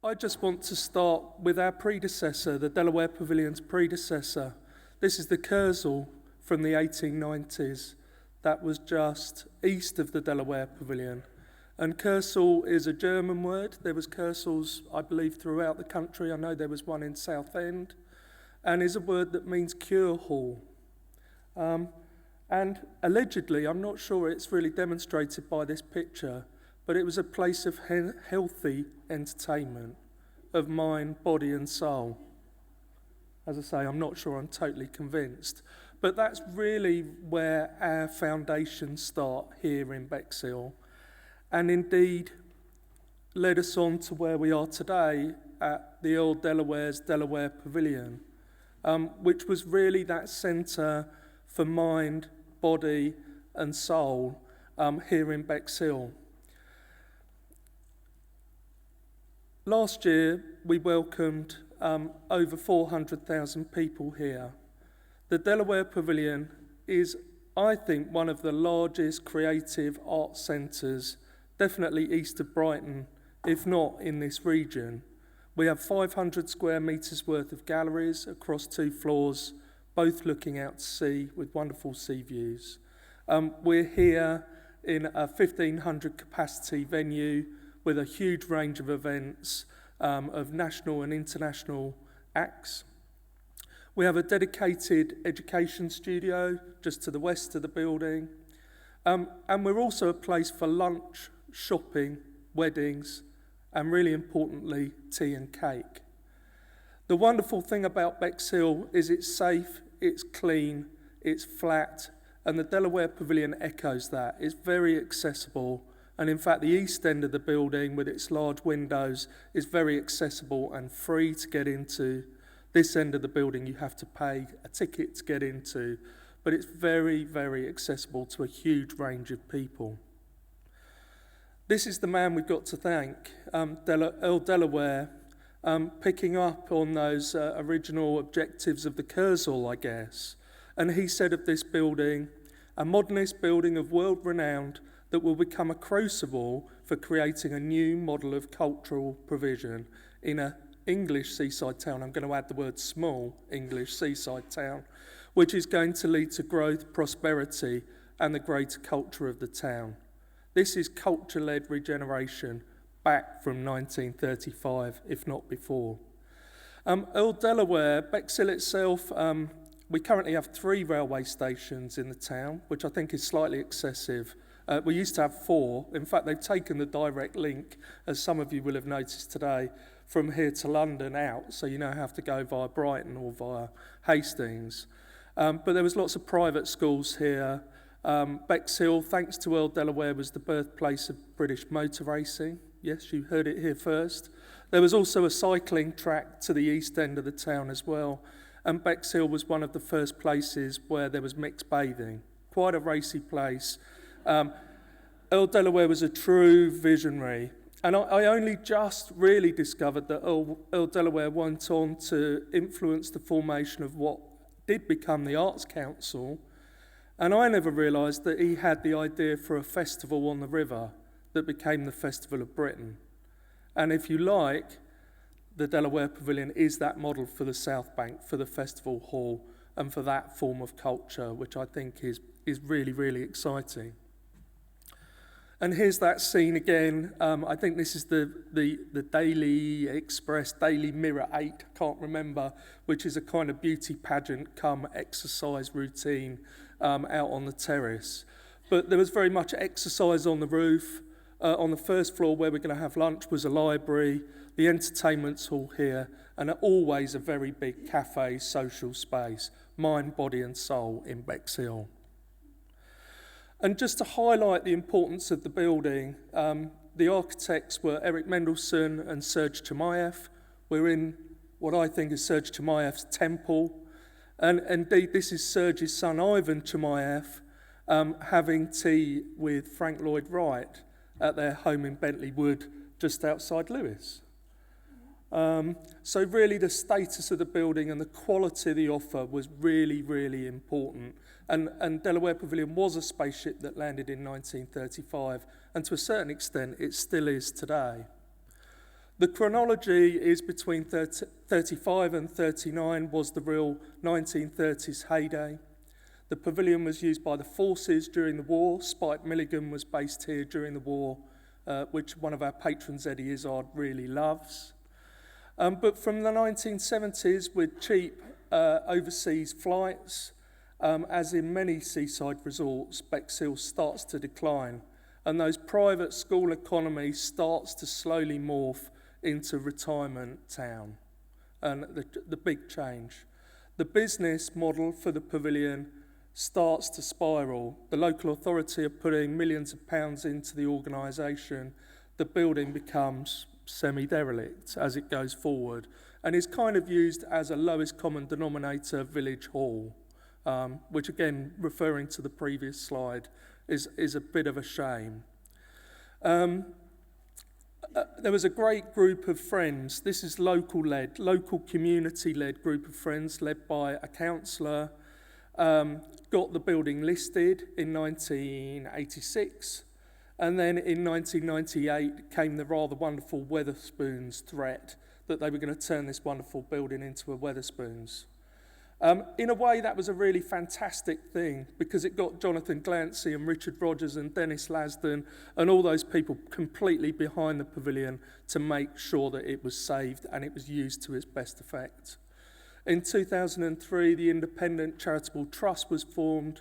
I just want to start with our predecessor, the Delaware Pavilion's predecessor. This is the Kursaal from the 1890s. That was just east of the Delaware Pavilion. And Kursaal is a German word. There was Kursaals, I believe, throughout the country. I know there was one in Southend. And is a word that means cure hall. And allegedly, I'm not sure it's really demonstrated by this picture, but it was a place of healthy entertainment, of mind, body and soul. As I say, I'm not sure I'm totally convinced. But that's really where our foundations start here in Bexhill, and indeed led us on to where we are today at the Earl Delaware's Delaware Pavilion, which was really that centre for mind, body and soul here in Bexhill. Last year, we welcomed over 400,000 people here. The Delaware Pavilion is, I think, one of the largest creative art centres, definitely east of Brighton, if not in this region. We have 500 square metres worth of galleries across 2 floors, both looking out to sea with wonderful sea views. We're here in a 1,500 capacity venue with a huge range of events of national and international acts. We have a dedicated education studio just to the west of the building. And we're also a place for lunch, shopping, weddings, and really importantly, tea and cake. The wonderful thing about Bexhill is it's safe, it's clean, it's flat, and the Delaware Pavilion echoes that. It's very accessible. And in fact, the east end of the building with its large windows is very accessible and free to get into. This end of the building you have to pay a ticket to get into, but it's very, very accessible to a huge range of people. This is the man we've got to thank, Earl Delaware, picking up on those original objectives of the Kursaal, I guess. And he said of this building, a modernist building of world renowned that will become a crucible for creating a new model of cultural provision in an English seaside town. I'm going to add the word small English seaside town, which is going to lead to growth, prosperity, and the greater culture of the town. This is culture-led regeneration back from 1935, if not before. Earl Delaware, Bexhill itself, we currently have 3 railway stations in the town, which I think is slightly excessive. We used to have 4. In fact, they've taken the direct link, as some of you will have noticed today, from here to London out, so you now have to go via Brighton or via Hastings. But there was lots of private schools here. Bexhill, thanks to Earl Delaware, was the birthplace of British motor racing. Yes, you heard it here first. There was also a cycling track to the east end of the town as well. And Bexhill was one of the first places where there was mixed bathing. Quite a racy place. Earl Delaware was a true visionary. And I only just really discovered that Earl Delaware went on to influence the formation of what did become the Arts Council. And I never realised that he had the idea for a festival on the river that became the Festival of Britain. And if you like, the Delaware Pavilion is that model for the South Bank, for the festival hall, and for that form of culture, which I think is really, really exciting. And here's that scene again. I think this is the Daily Express, Daily Mirror 8, I can't remember, which is a kind of beauty pageant come exercise routine out on the terrace. But there was very much exercise on the roof. On the first floor where we're going to have lunch was a library, the entertainment hall here, and always a very big cafe social space, mind, body and soul in Bexhill. And just to highlight the importance of the building, the architects were Eric Mendelsohn and Serge Chemaev. We're in what I think is Serge Chemaev's temple. And indeed, this is Serge's son, Ivan Chemaev, having tea with Frank Lloyd Wright at their home in Bentley Wood, just outside Lewes. So really the status of the building and the quality of the offer was really, really important. And Delaware Pavilion was a spaceship that landed in 1935, and to a certain extent it still is today. The chronology is between 35 and 39 was the real 1930s heyday. The pavilion was used by the forces during the war. Spike Milligan was based here during the war, which one of our patrons, Eddie Izzard, really loves. But from the 1970s, with cheap overseas flights, as in many seaside resorts, Bexhill starts to decline, and those private school economy starts to slowly morph into retirement town, and the big change. The business model for the pavilion starts to spiral. The local authority are putting millions of pounds into the organisation. The building becomes semi-derelict as it goes forward, and is kind of used as a lowest common denominator village hall, which again, referring to the previous slide, is a bit of a shame. There was a great group of friends. This is local community-led group of friends led by a councillor, got the building listed in 1986, and then in 1998 came the rather wonderful Wetherspoons threat that they were going to turn this wonderful building into a Wetherspoons. In a way, that was a really fantastic thing because it got Jonathan Glancy and Richard Rogers and Dennis Lasden and all those people completely behind the pavilion to make sure that it was saved and it was used to its best effect. In 2003, the Independent Charitable Trust was formed,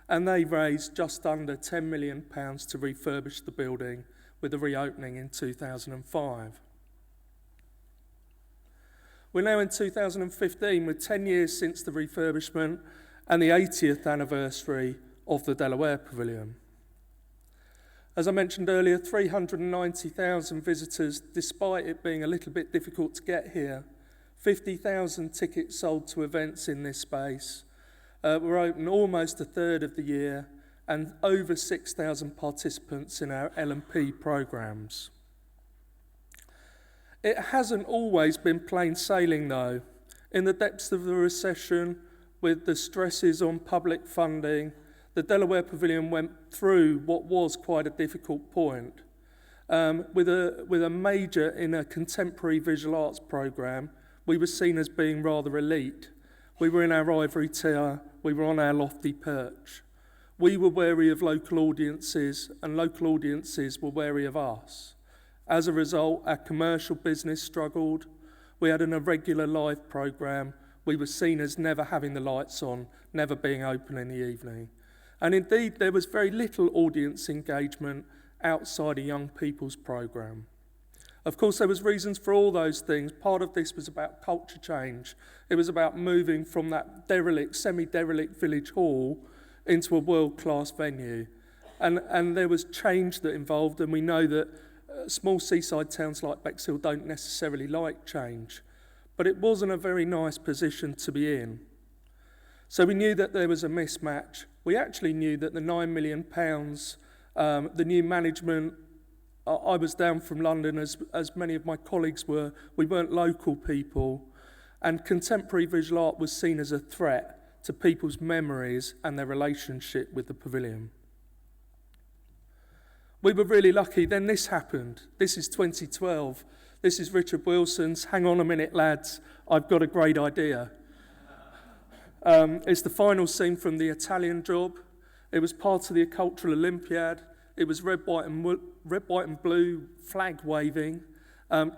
and they raised just under £10 million to refurbish the building, with a reopening in 2005. We're now in 2015, with 10 years since the refurbishment and the 80th anniversary of the Delaware Pavilion. As I mentioned earlier, 390,000 visitors, despite it being a little bit difficult to get here. 50,000 tickets sold to events in this space. We're open almost a third of the year, and over 6,000 participants in our L&P programs. It hasn't always been plain sailing though. In the depths of the recession, with the stresses on public funding, the Delaware Pavilion went through what was quite a difficult point. With a major in a contemporary visual arts program, we were seen as being rather elite. We were in our ivory tower, we were on our lofty perch. We were wary of local audiences, and local audiences were wary of us. As a result, our commercial business struggled. We had an irregular live program. We were seen as never having the lights on, never being open in the evening. And indeed, there was very little audience engagement outside a young people's program. Of course, there was reasons for all those things. Part of this was about culture change. It was about moving from that derelict, semi-derelict village hall into a world-class venue. And there was change that involved, and we know that small seaside towns like Bexhill don't necessarily like change. But it wasn't a very nice position to be in. So we knew that there was a mismatch. We actually knew that the £9 million, the new management, I was down from London as many of my colleagues were. We weren't local people, and contemporary visual art was seen as a threat to people's memories and their relationship with the pavilion. We were really lucky. Then this happened. This is 2012. This is Richard Wilson's "Hang on a minute, lads, I've got a great idea." It's the final scene from The Italian Job. It was part of the Cultural Olympiad. It was red, white and blue flag waving,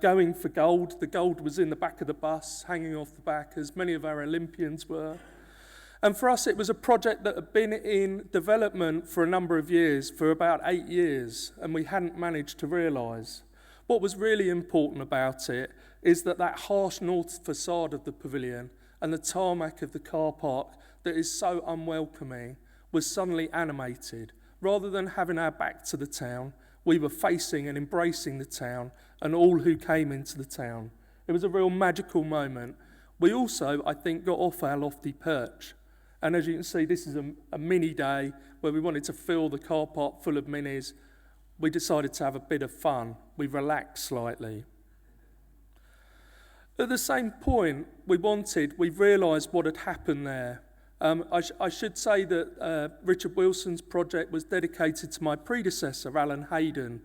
going for gold. The gold was in the back of the bus, hanging off the back, as many of our Olympians were. And for us, it was a project that had been in development for a number of years, for about 8 years, and we hadn't managed to realise. What was really important about it is that harsh north facade of the pavilion and the tarmac of the car park that is so unwelcoming was suddenly animated. Rather than having our back to the town, we were facing and embracing the town and all who came into the town. It was a real magical moment. We also, I think, got off our lofty perch. And as you can see, this is a mini day where we wanted to fill the car park full of minis. We decided to have a bit of fun. We relaxed slightly. At the same point, we realised what had happened there. I should say that Richard Wilson's project was dedicated to my predecessor, Alan Hayden.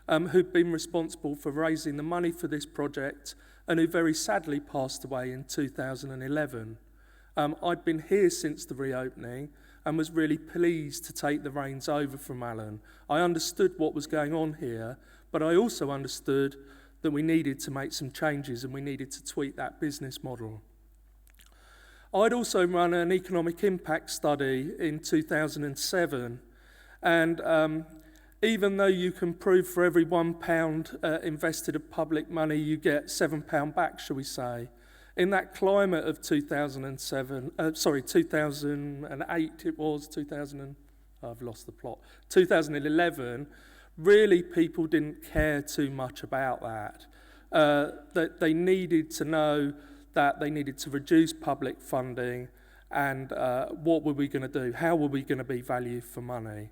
who'd been responsible for raising the money for this project and who very sadly passed away in 2011. I'd been here since the reopening and was really pleased to take the reins over from Alan. I understood what was going on here, but I also understood that we needed to make some changes and we needed to tweak that business model. I'd also run an economic impact study in 2007, and even though you can prove for every £1 invested of public money you get £7 back, shall we say, in that climate of 2008 it was, 2011, really people didn't care too much about that. That they needed to know that they needed to reduce public funding and what were we going to do? How were we going to be value for money?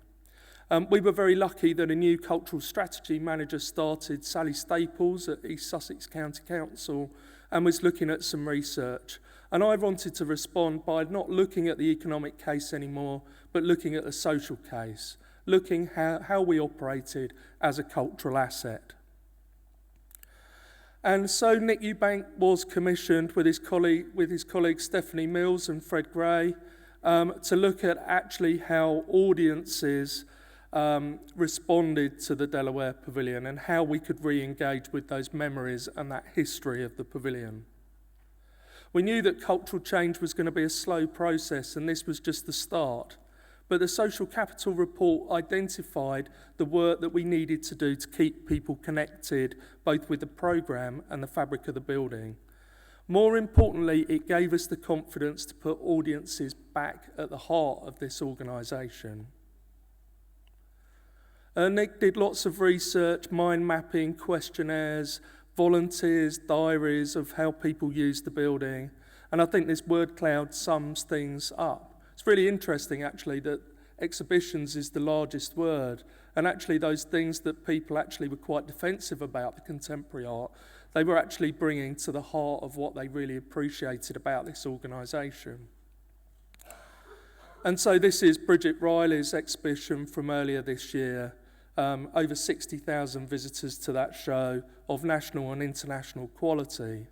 We were very lucky that a new cultural strategy manager started, Sally Staples at East Sussex County Council, and was looking at some research. And I wanted to respond by not looking at the economic case anymore, but looking at the social case, looking how we operated as a cultural asset. And so Nick Eubank was commissioned with his colleagues Stephanie Mills and Fred Gray to look at actually how audiences responded to the Delaware Pavilion and how we could re-engage with those memories and that history of the pavilion. We knew that cultural change was going to be a slow process, and this was just the start. But the Social Capital Report identified the work that we needed to do to keep people connected, both with the programme and the fabric of the building. More importantly, it gave us the confidence to put audiences back at the heart of this organisation. Nick did lots of research, mind mapping, questionnaires, volunteers, diaries of how people use the building. And I think this word cloud sums things up. It's really interesting, actually, that exhibitions is the largest word. And actually those things that people actually were quite defensive about, the contemporary art, they were actually bringing to the heart of what they really appreciated about this organisation. And so this is Bridget Riley's exhibition from earlier this year. Over 60,000 visitors to that show of national and international quality.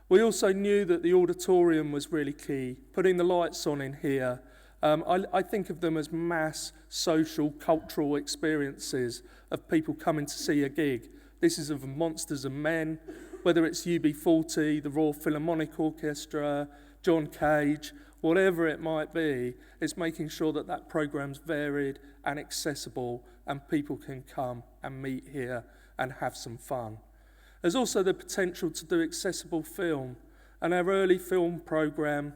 We also knew that the auditorium was really key. Putting the lights on in here, I think of them as mass social, cultural experiences of people coming to see a gig. This is of Monsters and Men, whether it's UB40, the Royal Philharmonic Orchestra, John Cage, whatever it might be, it's making sure that that programme's varied and accessible and people can come and meet here and have some fun. There's also the potential to do accessible film, and our early film programme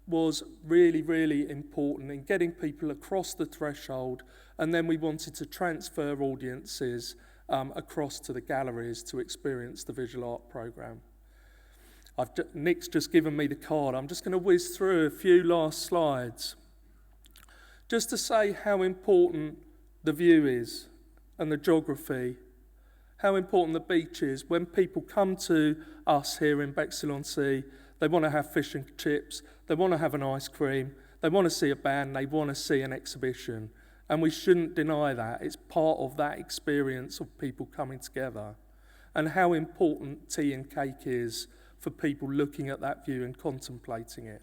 was really, really important in getting people across the threshold, and then we wanted to transfer audiences across to the galleries to experience the visual art programme. Nick's just given me the card. I'm just going to whiz through a few last slides just to say how important the view is and the geography, how important the beach is. When people come to us here in Bexhill-on-Sea, they want to have fish and chips, they want to have an ice cream, they want to see a band, they want to see an exhibition. And we shouldn't deny that. It's part of that experience of people coming together, and how important tea and cake is for people looking at that view and contemplating it.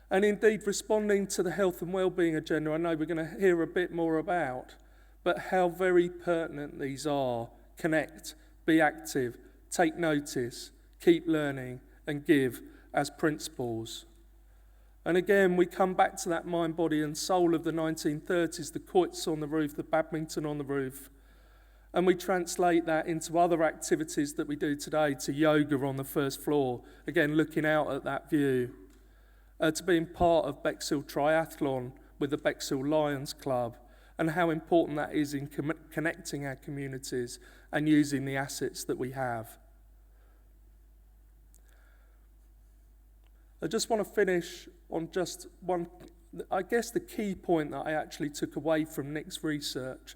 And indeed, responding to the health and wellbeing agenda, I know we're going to hear a bit more about, but how very pertinent these are. Connect, be active, take notice, keep learning, and give as principles. And again, we come back to that mind, body, and soul of the 1930s, the quoits on the roof, the badminton on the roof. And we translate that into other activities that we do today, to yoga on the first floor, again, looking out at that view, to being part of Bexhill Triathlon with the Bexhill Lions Club, and how important that is in connecting our communities and using the assets that we have. I just want to finish on just one, I guess the key point that I actually took away from Nick's research.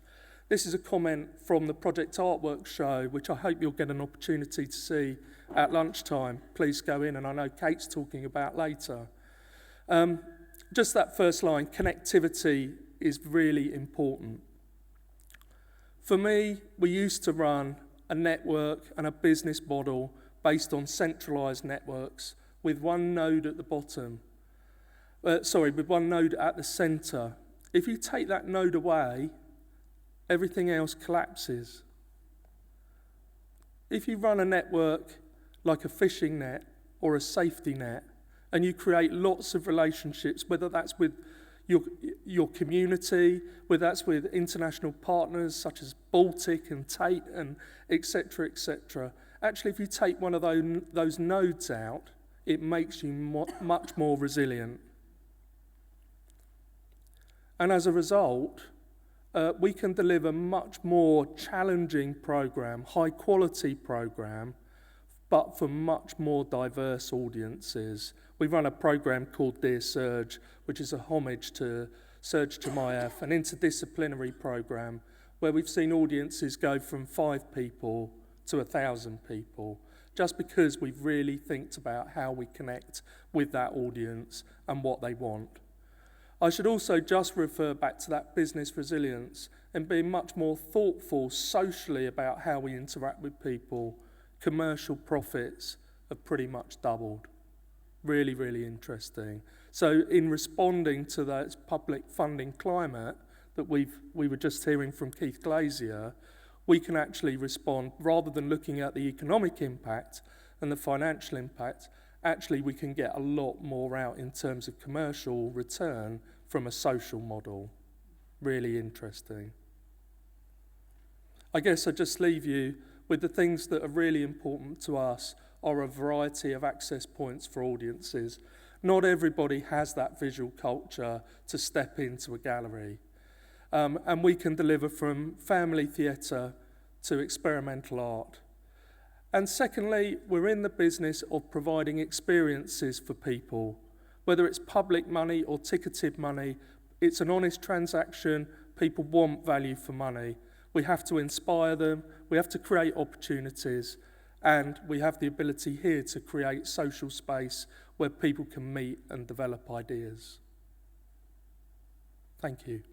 This is a comment from the Project Artwork show, which I hope you'll get an opportunity to see at lunchtime. Please go in, and I know Kate's talking about later. Just that first line, connectivity is really important. For me, we used to run a network and a business model based on centralised networks with one node at the bottom. With one node at the centre. If you take that node away, everything else collapses. If you run a network like a fishing net or a safety net, and you create lots of relationships, whether that's with your community, whether that's with international partners such as Baltic and Tate and etc., etc. Actually, if you take one of those nodes out, it makes you much more resilient. And as a result, we can deliver much more challenging program, high quality program, but for much more diverse audiences. We run a program called Dear Surge, which is a homage to Surge Chimaev, an interdisciplinary program where we've seen audiences go from 5 people to 1,000 people, just because we've really thought about how we connect with that audience and what they want. I should also just refer back to that business resilience and being much more thoughtful socially about how we interact with people. Commercial profits have pretty much doubled. Really, really interesting. So in responding to that public funding climate that we were just hearing from Keith Glazier, we can actually respond, rather than looking at the economic impact and the financial impact, actually we can get a lot more out in terms of commercial return from a social model. Really interesting. I guess I just leave you with the things that are really important to us are a variety of access points for audiences. Not everybody has that visual culture to step into a gallery. And we can deliver from family theatre to experimental art. And secondly, we're in the business of providing experiences for people. Whether it's public money or ticketed money, it's an honest transaction. People want value for money. We have to inspire them, we have to create opportunities, and we have the ability here to create social space where people can meet and develop ideas. Thank you.